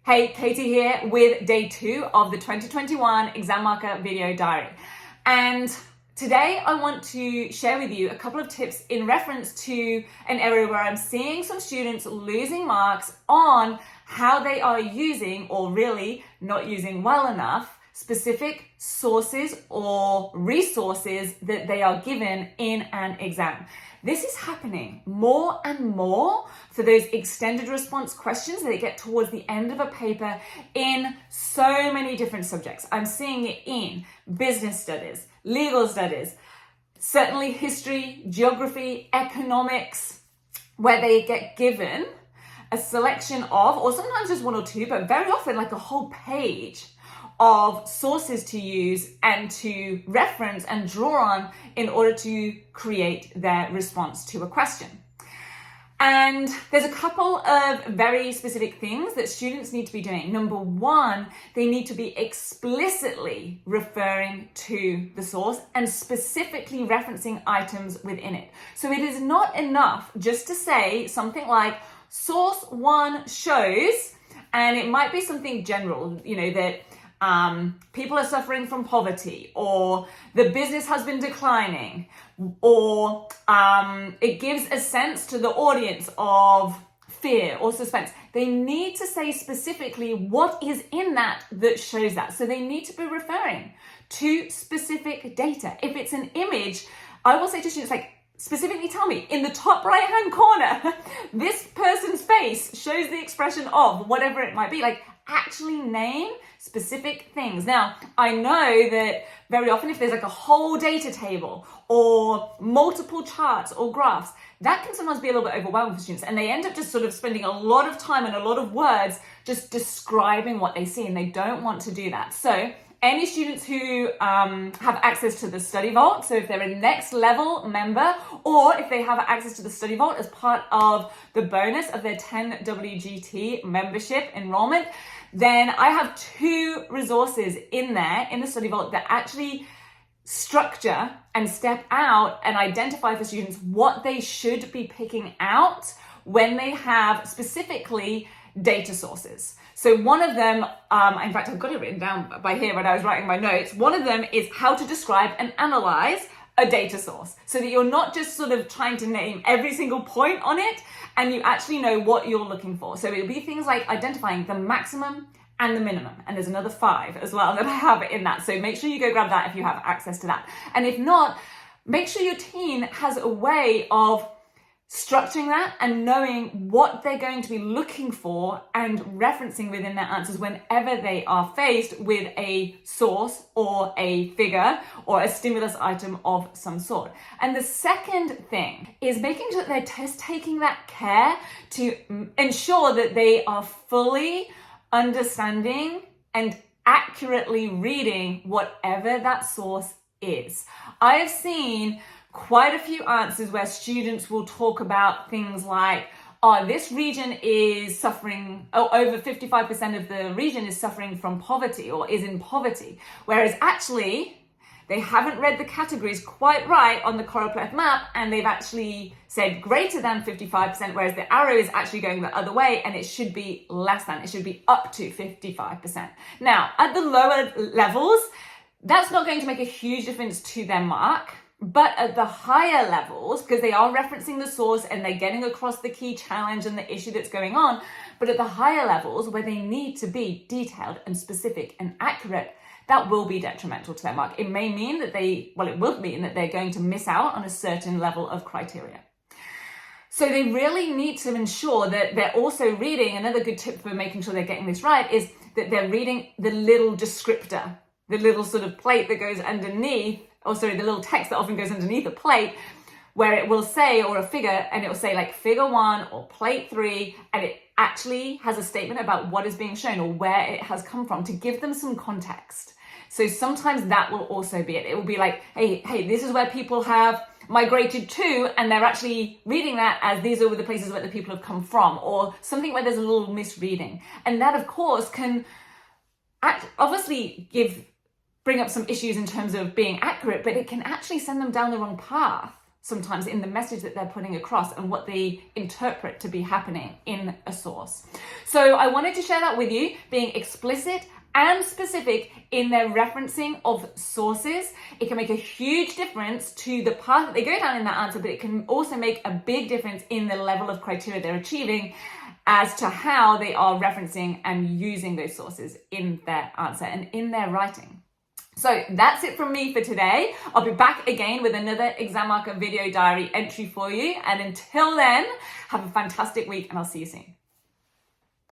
Hey, Katie here with day 2 of the 2021 Exam Marker Video Diary. And today I want to share with you a couple of tips in reference to an area where I'm seeing some students losing marks on how they are using, or really not using well enough, specific sources or resources that they are given in an exam. This is happening more and more for those extended response questions that they get towards the end of a paper in so many different subjects. I'm seeing it in business studies, legal studies, certainly history, geography, economics, where they get given a selection of, or sometimes just one or two, but very often like a whole page of sources to use and to reference and draw on in order to create their response to a question. And there's a couple of very specific things that students need to be doing. Number one, they need to be explicitly referring to the source and specifically referencing items within it. So it is not enough just to say something like source one shows, and it might be something general, that people are suffering from poverty, or the business has been declining, or it gives a sense to the audience of fear or suspense. They need to say specifically what is in that shows that. So they need to be referring to specific data. If it's an image, I will say to students, specifically tell me, in the top right-hand corner, this person's face shows the expression of whatever it might be. Actually name specific things. Now, I know that very often if there's a whole data table or multiple charts or graphs, that can sometimes be a little bit overwhelming for students, and they end up just sort of spending a lot of time and a lot of words just describing what they see, and they don't want to do that. So any students who have access to the Study Vault, so if they're a next level member, or if they have access to the Study Vault as part of the bonus of their 10 WGT membership enrollment, then I have 2 resources in there in the Study Vault that actually structure and step out and identify for students what they should be picking out when they have specifically data sources. So one of them, in fact, I've got it written down by here when I was writing my notes. One of them is how to describe and analyze a data source, so that you're not just sort of trying to name every single point on it, and you actually know what you're looking for. So it'll be things like identifying the maximum and the minimum. And there's another 5 as well that I have in that. So make sure you go grab that if you have access to that. And if not, make sure your team has a way of structuring that and knowing what they're going to be looking for and referencing within their answers whenever they are faced with a source or a figure or a stimulus item of some sort. And the second thing is making sure that they're taking that care to ensure that they are fully understanding and accurately reading whatever that source is. I have seen quite a few answers where students will talk about things like, this region is suffering, over 55% of the region is suffering from poverty or is in poverty. Whereas actually, they haven't read the categories quite right on the choropleth map, and they've actually said greater than 55%, whereas the arrow is actually going the other way, and it should be less than, it should be up to 55%. Now, at the lower levels, that's not going to make a huge difference to their mark. But at the higher levels, because they are referencing the source and they're getting across the key challenge and the issue that's going on, but at the higher levels where they need to be detailed and specific and accurate, that will be detrimental to their mark. It may mean that it will mean that they're going to miss out on a certain level of criteria. So they really need to ensure that they're also reading. Another good tip for making sure they're getting this right is that they're reading the little descriptor, the little sort of plate that goes underneath, the little text that often goes underneath a plate, where it will say, or a figure, and it will say figure 1 or plate 3, and it actually has a statement about what is being shown or where it has come from to give them some context. So sometimes that will also be it. It will be hey, this is where people have migrated to, and they're actually reading that as these are the places where the people have come from, or something where there's a little misreading. And that, of course, can obviously bring up some issues in terms of being accurate, but it can actually send them down the wrong path sometimes in the message that they're putting across and what they interpret to be happening in a source. So I wanted to share that with you, being explicit and specific in their referencing of sources. It can make a huge difference to the path that they go down in that answer, but it can also make a big difference in the level of criteria they're achieving as to how they are referencing and using those sources in their answer and in their writing. So that's it from me for today. I'll be back again with another Exam Marker video diary entry for you. And until then, have a fantastic week and I'll see you soon.